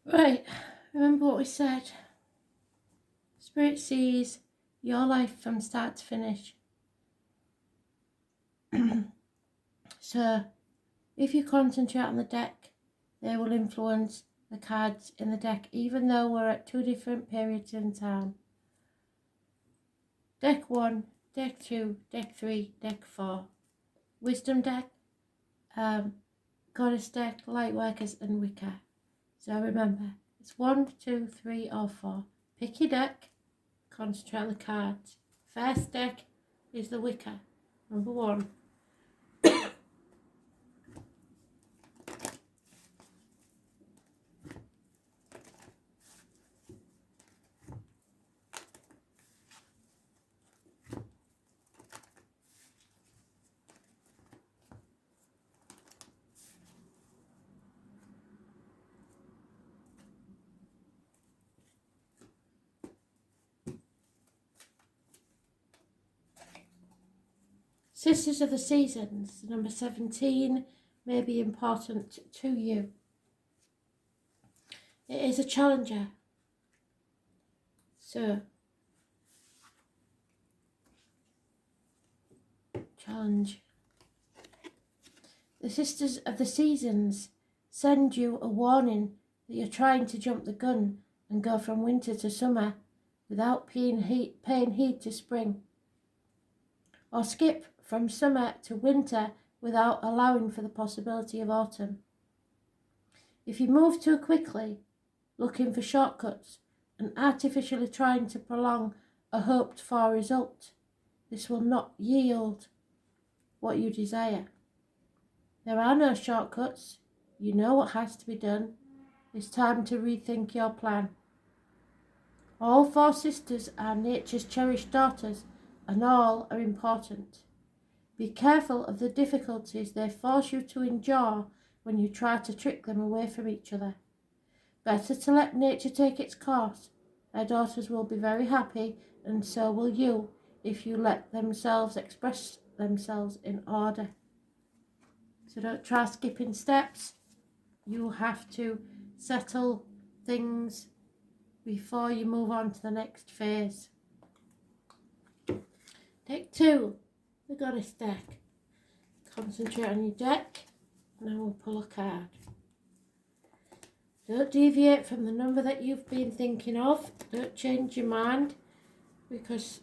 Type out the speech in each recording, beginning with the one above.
Right, remember what we said. Spirit sees your life from start to finish. So, if you concentrate on the deck, they will influence the cards in the deck, even though we're at two different periods in time. Deck 1, Deck 2, Deck 3, Deck 4. Wisdom deck, Goddess deck, Lightworkers and Wicca. So remember, it's 1, 2, 3 or 4. Pick your deck, concentrate on the cards. First deck is the Wicca, number 1. Sisters of the Seasons, number 17, may be important to you. It is a challenger. So, challenge. The Sisters of the Seasons send you a warning that you're trying to jump the gun and go from winter to summer without paying heed to spring, or skip from summer to winter without allowing for the possibility of autumn. If you move too quickly, looking for shortcuts and artificially trying to prolong a hoped-for result, this will not yield what you desire. There are no shortcuts. You know what has to be done. It's time to rethink your plan. All 4 sisters are nature's cherished daughters, and all are important. Be careful of the difficulties they force you to endure when you try to trick them away from each other. Better to let nature take its course. Their daughters will be very happy, and so will you, if you let themselves express themselves in order. So don't try skipping steps. You have to settle things before you move on to the next phase. Deck 2, the Goddess deck. Concentrate on your deck, and I will pull a card. Don't deviate from the number that you've been thinking of. Don't change your mind, because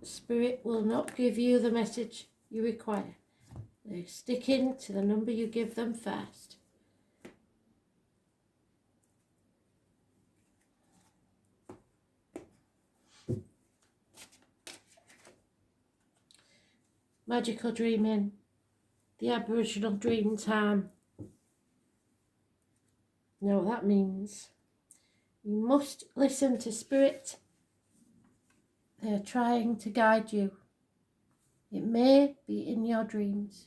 Spirit will not give you the message you require. They're sticking to the number you give them first. Magical dreaming, the Aboriginal dream time. You know what that means. You must listen to Spirit. They are trying to guide you. It may be in your dreams.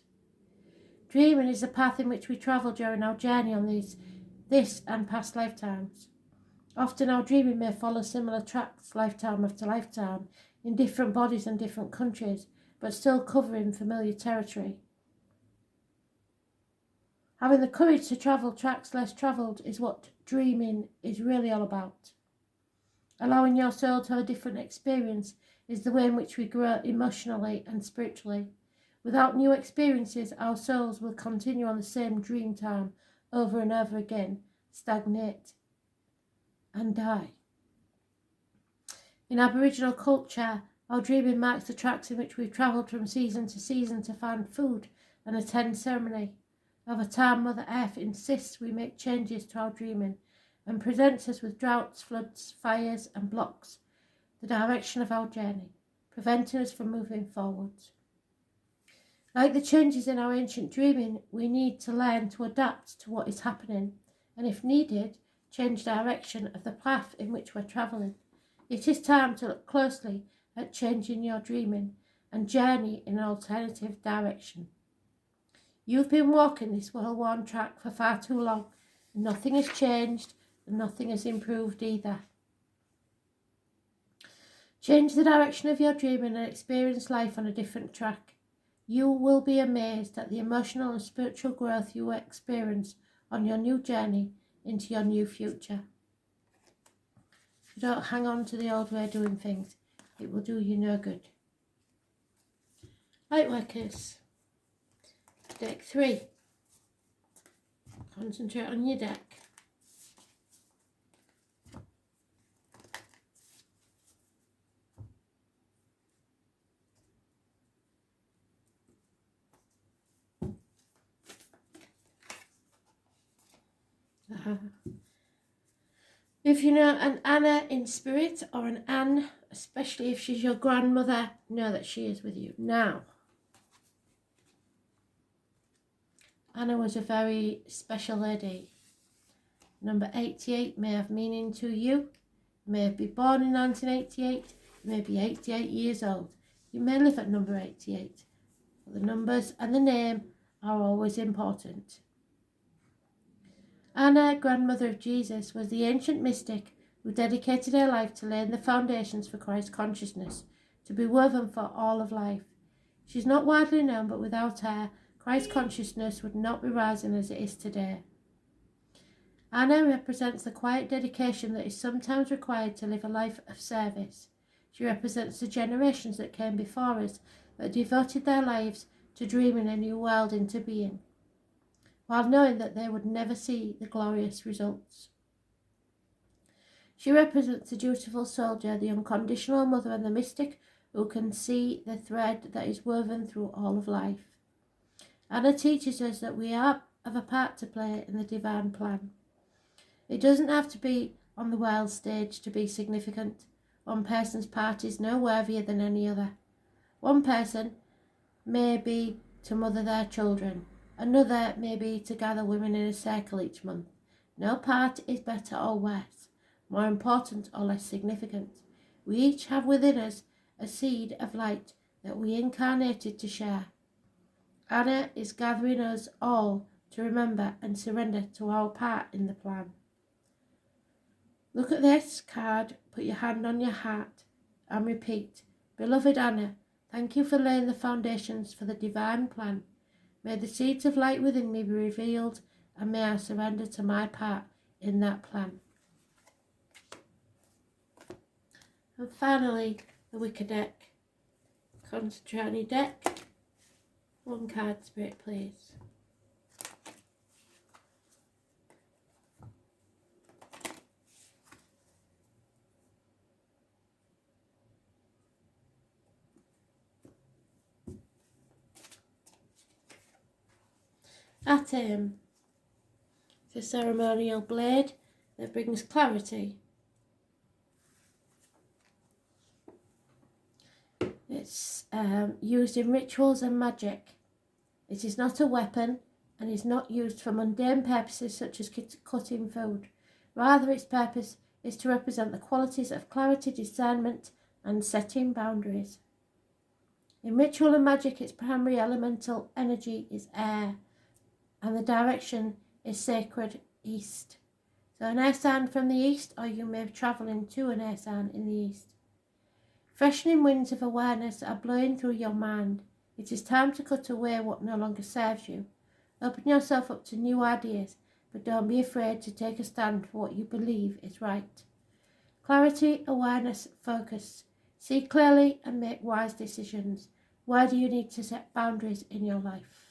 Dreaming is the path in which we travel during our journey on this and past lifetimes. Often our dreaming may follow similar tracks lifetime after lifetime, in different bodies and different countries, but still covering familiar territory. Having the courage to travel tracks less travelled is what dreaming is really all about. Allowing your soul to have a different experience is the way in which we grow emotionally and spiritually. Without new experiences, our souls will continue on the same dream time over and over again, stagnate and die. In Aboriginal culture, our dreaming marks the tracks in which we've travelled from season to season to find food and attend ceremony. Over time, Mother Earth insists we make changes to our dreaming and presents us with droughts, floods, fires and blocks, the direction of our journey, preventing us from moving forwards. Like the changes in our ancient dreaming, we need to learn to adapt to what is happening and, if needed, change direction of the path in which we're travelling. It is time to look closely at changing your dreaming and journey in an alternative direction. You've been walking this well-worn track for far too long, and nothing has changed and nothing has improved either. Change the direction of your dreaming and experience life on a different track. You will be amazed at the emotional and spiritual growth you will experience on your new journey into your new future. So don't hang on to the old way of doing things. It will do you no good. Lightworkers. Deck 3. Concentrate on your deck. If you know an Anna in spirit or an Anne, especially if she's your grandmother, know that she is with you now. Anna was a very special lady. Number 88 may have meaning to you. You may be born in 1988. You may be 88 years old. You may live at number 88. But the numbers and the name are always important. Anna, grandmother of Jesus, was the ancient mystic who dedicated her life to laying the foundations for Christ consciousness, to be woven for all of life. She's not widely known, but without her, Christ consciousness would not be rising as it is today. Anna represents the quiet dedication that is sometimes required to live a life of service. She represents the generations that came before us that devoted their lives to dreaming a new world into being, while knowing that they would never see the glorious results. She represents the dutiful soldier, the unconditional mother, and the mystic who can see the thread that is woven through all of life. Anna teaches us that we have a part to play in the divine plan. It doesn't have to be on the world stage to be significant. One person's part is no worthier than any other. One person may be to mother their children. Another may be to gather women in a circle each month. No part is better or worse, more important or less significant. We each have within us a seed of light that we incarnated to share. Anna is gathering us all to remember and surrender to our part in the plan. Look at this card, put your hand on your heart, and repeat, Beloved Anna, thank you for laying the foundations for the divine plan. May the seeds of light within me be revealed, and may I surrender to my part in that plan. And finally, the wicker deck. Concentrate on your deck. One card, Spirit, please. Atem. It's a ceremonial blade that brings clarity. It's used in rituals and magic. It is not a weapon and is not used for mundane purposes such as cutting food. Rather, its purpose is to represent the qualities of clarity, discernment, and setting boundaries. In ritual and magic, its primary elemental energy is air, and the direction is sacred east. So an air sign from the east, or you may travel into an air sign in the east. Freshening winds of awareness are blowing through your mind. It is time to cut away what no longer serves you. Open yourself up to new ideas, but don't be afraid to take a stand for what you believe is right. Clarity, awareness, focus. See clearly and make wise decisions. Where do you need to set boundaries in your life?